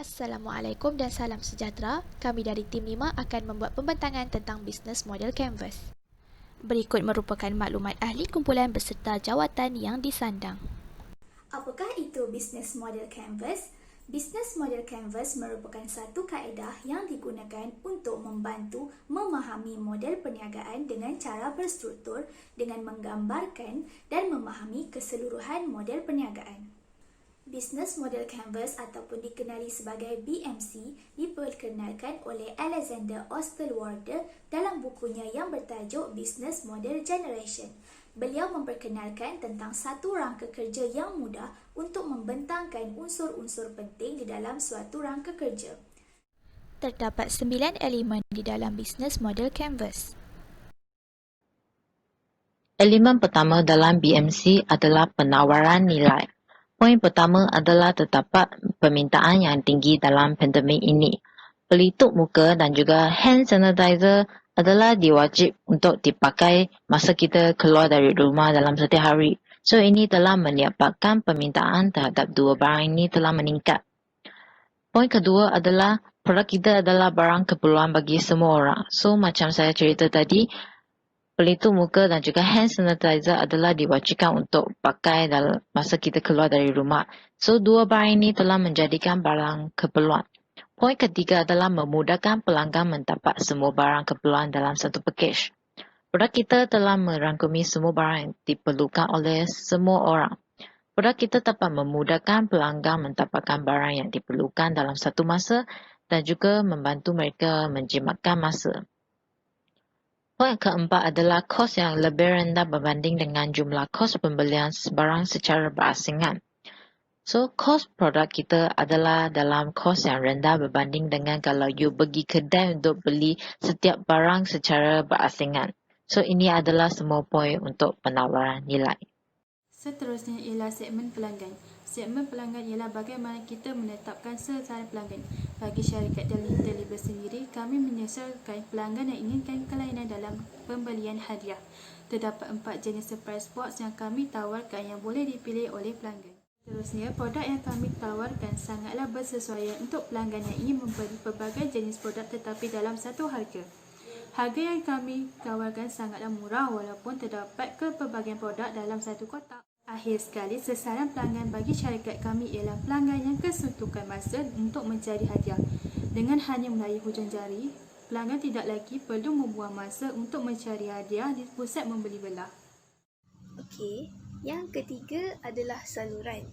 Assalamualaikum dan salam sejahtera. Kami dari Tim 5 akan membuat pembentangan tentang bisnes model Canvas. Berikut merupakan maklumat ahli kumpulan beserta jawatan yang disandang. Apakah itu bisnes model Canvas? Bisnes model Canvas merupakan satu kaedah yang digunakan untuk membantu memahami model perniagaan dengan cara berstruktur dengan menggambarkan dan memahami keseluruhan model perniagaan. Bisnes model Canvas ataupun dikenali sebagai BMC diperkenalkan oleh Alexander Osterwalder dalam bukunya yang bertajuk Business Model Generation. Beliau memperkenalkan tentang satu rangka kerja yang mudah untuk membentangkan unsur-unsur penting di dalam suatu rangka kerja. Terdapat 9 elemen di dalam bisnes model Canvas. Elemen pertama dalam BMC adalah penawaran nilai. Poin pertama adalah terdapat permintaan yang tinggi dalam pandemik ini. Pelitup muka dan juga hand sanitizer adalah diwajib untuk dipakai masa kita keluar dari rumah dalam setiap hari. So ini telah menyebabkan permintaan terhadap dua barang ini telah meningkat. Poin kedua adalah produk kita adalah barang keperluan bagi semua orang. So macam saya cerita tadi, pelitup muka dan juga hand sanitizer adalah diwajibkan untuk pakai dalam masa kita keluar dari rumah. So, dua barang ini telah menjadikan barang keperluan. Poin ketiga adalah memudahkan pelanggan mendapat semua barang keperluan dalam satu pakej. Produk kita telah merangkumi semua barang yang diperlukan oleh semua orang. Produk kita dapat memudahkan pelanggan mendapatkan barang yang diperlukan dalam satu masa dan juga membantu mereka menjimatkan masa. Poin keempat adalah kos yang lebih rendah berbanding dengan jumlah kos pembelian barang secara berasingan. So, kos produk kita adalah dalam kos yang rendah berbanding dengan kalau you pergi kedai untuk beli setiap barang secara berasingan. So, ini adalah semua poin untuk penawaran nilai. Seterusnya ialah segmen pelanggan. Segmen pelanggan ialah bagaimana kita menetapkan sasaran pelanggan. Bagi syarikat Deliver sendiri, kami menyesuaikan pelanggan yang inginkan kelainan dalam pembelian hadiah. Terdapat 4 jenis surprise box yang kami tawarkan yang boleh dipilih oleh pelanggan. Seterusnya, produk yang kami tawarkan sangatlah bersesuaian untuk pelanggan yang ingin membeli pelbagai jenis produk tetapi dalam satu harga. Harga yang kami tawarkan sangatlah murah walaupun terdapat pelbagai produk dalam satu kotak. Akhir sekali, sasaran pelanggan bagi syarikat kami ialah pelanggan yang kesuntukan masa untuk mencari hadiah. Dengan hanya melalui hujung jari, pelanggan tidak lagi perlu membuang masa untuk mencari hadiah di pusat membeli belah. Okey, yang ketiga adalah saluran.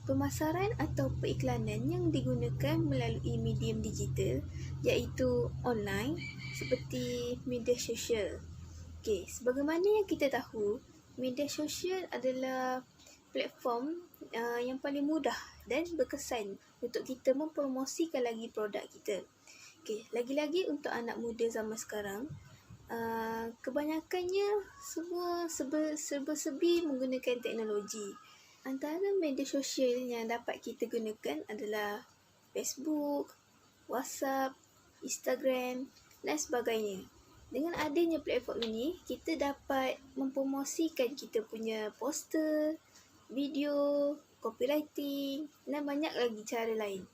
Pemasaran atau periklanan yang digunakan melalui medium digital iaitu online seperti media sosial. Okey, sebagaimana yang kita tahu, media sosial adalah platform yang paling mudah dan berkesan untuk kita mempromosikan lagi produk kita. Okey, lagi-lagi untuk anak muda zaman sekarang, kebanyakannya semua serba-serbi menggunakan teknologi. Antara media sosial yang dapat kita gunakan adalah Facebook, WhatsApp, Instagram dan sebagainya. Dengan adanya platform ini, kita dapat mempromosikan kita punya poster, video, copywriting dan banyak lagi cara lain.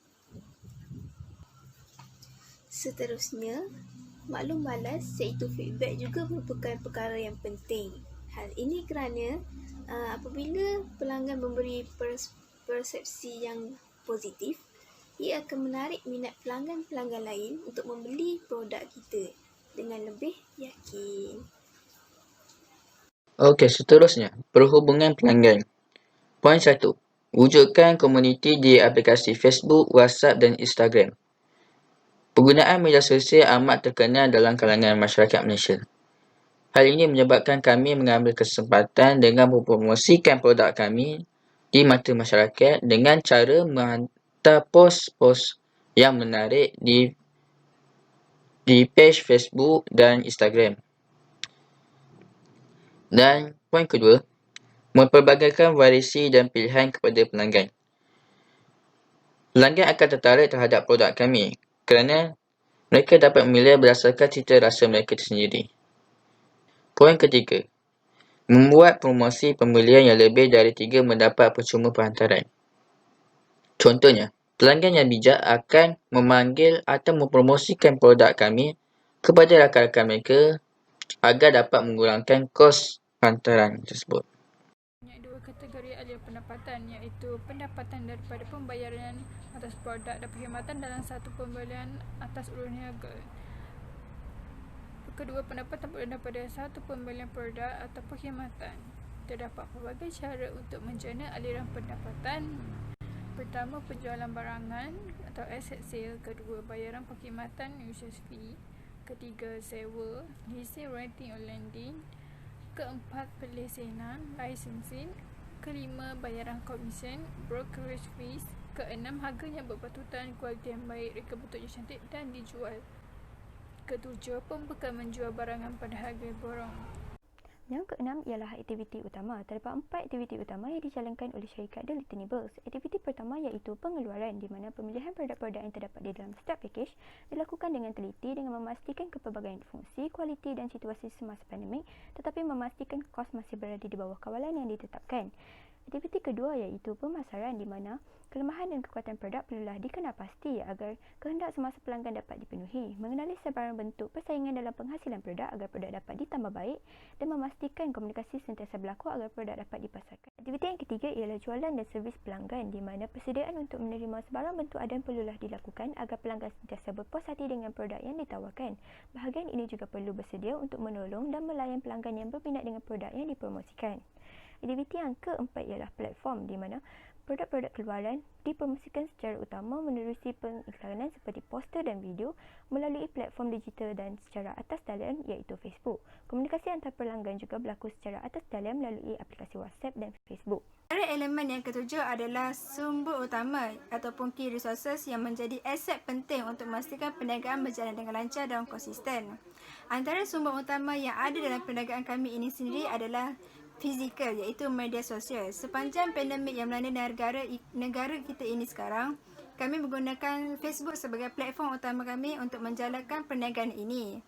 Seterusnya, maklum balas iaitu feedback juga merupakan perkara yang penting. Hal ini kerana apabila pelanggan memberi persepsi yang positif, ia akan menarik minat pelanggan-pelanggan lain untuk membeli produk kita dengan lebih yakin. Okey, seterusnya, perhubungan pelanggan. Poin 1. Wujudkan komuniti di aplikasi Facebook, WhatsApp dan Instagram. Penggunaan media sosial amat terkenal dalam kalangan masyarakat Malaysia. Hal ini menyebabkan kami mengambil kesempatan dengan mempromosikan produk kami di mata masyarakat dengan cara menghantar post-post yang menarik di page Facebook dan Instagram. Dan poin kedua, mempelbagaikan variasi dan pilihan kepada pelanggan. Pelanggan akan tertarik terhadap produk kami kerana mereka dapat memilih berdasarkan cita rasa mereka sendiri. Poin ketiga, membuat promosi pembelian yang lebih dari 3 mendapat percuma perhantaran. Contohnya, Pelanggan yang bijak akan memanggil atau mempromosikan produk kami kepada rakan-rakan mereka agar dapat mengurangkan kos hantaran tersebut. Banyak dua kategori alih pendapatan, iaitu pendapatan daripada pembayaran atas produk dan perkhidmatan dalam satu pembelian atas ulur niaga. Kedua pendapatan daripada satu pembelian produk atau perkhidmatan. Terdapat pelbagai cara untuk menjana aliran pendapatan. Pertama, penjualan barangan atau asset sale. Kedua, bayaran perkhidmatan users fee. Ketiga, sewa, leasing, renting or lending. Keempat, pelesenan, licensing. Kelima, bayaran komisen, brokerage fees. Keenam, harganya berpatutan, kualiti yang baik, reka bentuknya cantik dan dijual. Ketujuh, pembekal menjual barangan pada harga borong. Yang keenam ialah aktiviti utama. Terdapat 4 aktiviti utama yang dijalankan oleh syarikat The Listenables. Aktiviti pertama iaitu pengeluaran, di mana pemilihan produk-produk yang terdapat di dalam setiap pakej dilakukan dengan teliti dengan memastikan kepelbagaian fungsi, kualiti dan situasi semasa pandemik, tetapi memastikan kos masih berada di bawah kawalan yang ditetapkan. Aktiviti kedua iaitu pemasaran, di mana kelemahan dan kekuatan produk perlulah dikenal pasti agar kehendak semasa pelanggan dapat dipenuhi, mengenali sebarang bentuk persaingan dalam penghasilan produk agar produk dapat ditambah baik dan memastikan komunikasi sentiasa berlaku agar produk dapat dipasarkan. Aktiviti yang ketiga ialah jualan dan servis pelanggan, di mana persediaan untuk menerima sebarang bentuk adan perlulah dilakukan agar pelanggan sentiasa berpuas hati dengan produk yang ditawarkan. Bahagian ini juga perlu bersedia untuk menolong dan melayan pelanggan yang berminat dengan produk yang dipromosikan. Aktiviti yang keempat ialah platform, di mana produk-produk keluaran dipromosikan secara utama menerusi pengiklanan seperti poster dan video melalui platform digital dan secara atas talian iaitu Facebook. Komunikasi antar pelanggan juga berlaku secara atas talian melalui aplikasi WhatsApp dan Facebook. Antara elemen yang ketujuh adalah sumber utama ataupun key resources yang menjadi aset penting untuk memastikan perniagaan berjalan dengan lancar dan konsisten. Antara sumber utama yang ada dalam perniagaan kami ini sendiri adalah fizikal, iaitu media sosial. Sepanjang pandemik yang melanda negara kita ini sekarang, kami menggunakan Facebook sebagai platform utama kami untuk menjalankan perniagaan ini.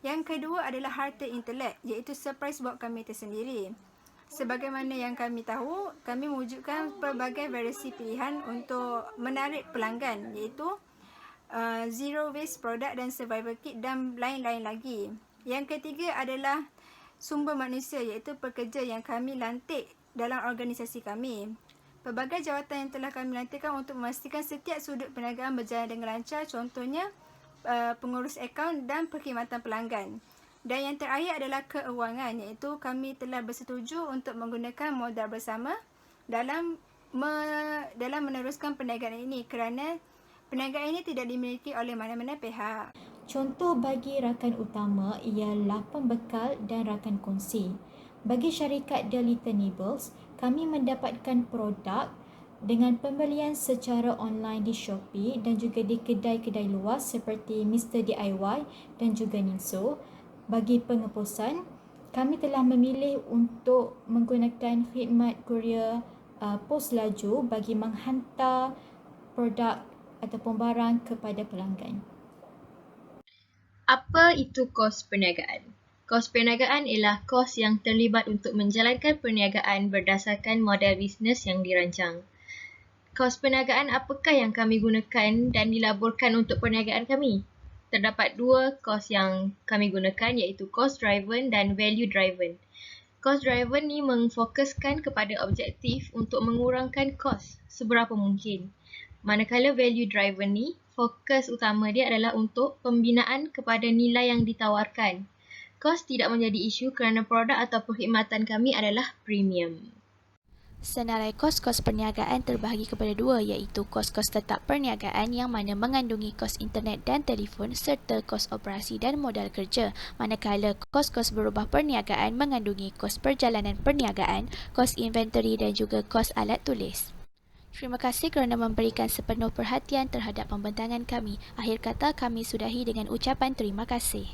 Yang kedua adalah harta intelek, iaitu surprise box kami tersendiri. Sebagaimana yang kami tahu, kami mewujudkan pelbagai variasi pilihan untuk menarik pelanggan, iaitu zero waste product dan survival kit dan lain-lain lagi. Yang ketiga adalah sumber manusia, iaitu pekerja yang kami lantik dalam organisasi kami. Pelbagai jawatan yang telah kami lantikkan untuk memastikan setiap sudut perniagaan berjalan dengan lancar, contohnya pengurus akaun dan perkhidmatan pelanggan. Dan yang terakhir adalah keuangan, iaitu kami telah bersetuju untuk menggunakan modal bersama dalam meneruskan perniagaan ini kerana perniagaan ini tidak dimiliki oleh mana-mana pihak. Contoh bagi rakan utama ialah pembekal dan rakan kongsi. Bagi syarikat The Listenables, kami mendapatkan produk dengan pembelian secara online di Shopee dan juga di kedai-kedai luas seperti Mr. DIY dan juga Ninso. Bagi pengepusan, kami telah memilih untuk menggunakan khidmat kurier pos laju bagi menghantar produk ataupun barang kepada pelanggan. Apa itu kos perniagaan? Kos perniagaan ialah kos yang terlibat untuk menjalankan perniagaan berdasarkan model bisnes yang dirancang. Kos perniagaan apakah yang kami gunakan dan dilaburkan untuk perniagaan kami? Terdapat dua kos yang kami gunakan, iaitu cost driven dan value driven. Cost driven ni memfokuskan kepada objektif untuk mengurangkan kos seberapa mungkin. Manakala value driven ni, fokus utama dia adalah untuk pembinaan kepada nilai yang ditawarkan. Kos tidak menjadi isu kerana produk atau perkhidmatan kami adalah premium. Senarai kos-kos perniagaan terbahagi kepada dua, iaitu kos-kos tetap perniagaan yang mana mengandungi kos internet dan telefon serta kos operasi dan modal kerja, manakala kos-kos berubah perniagaan mengandungi kos perjalanan perniagaan, kos inventory dan juga kos alat tulis. Terima kasih kerana memberikan sepenuh perhatian terhadap pembentangan kami. Akhir kata, kami sudahi dengan ucapan terima kasih.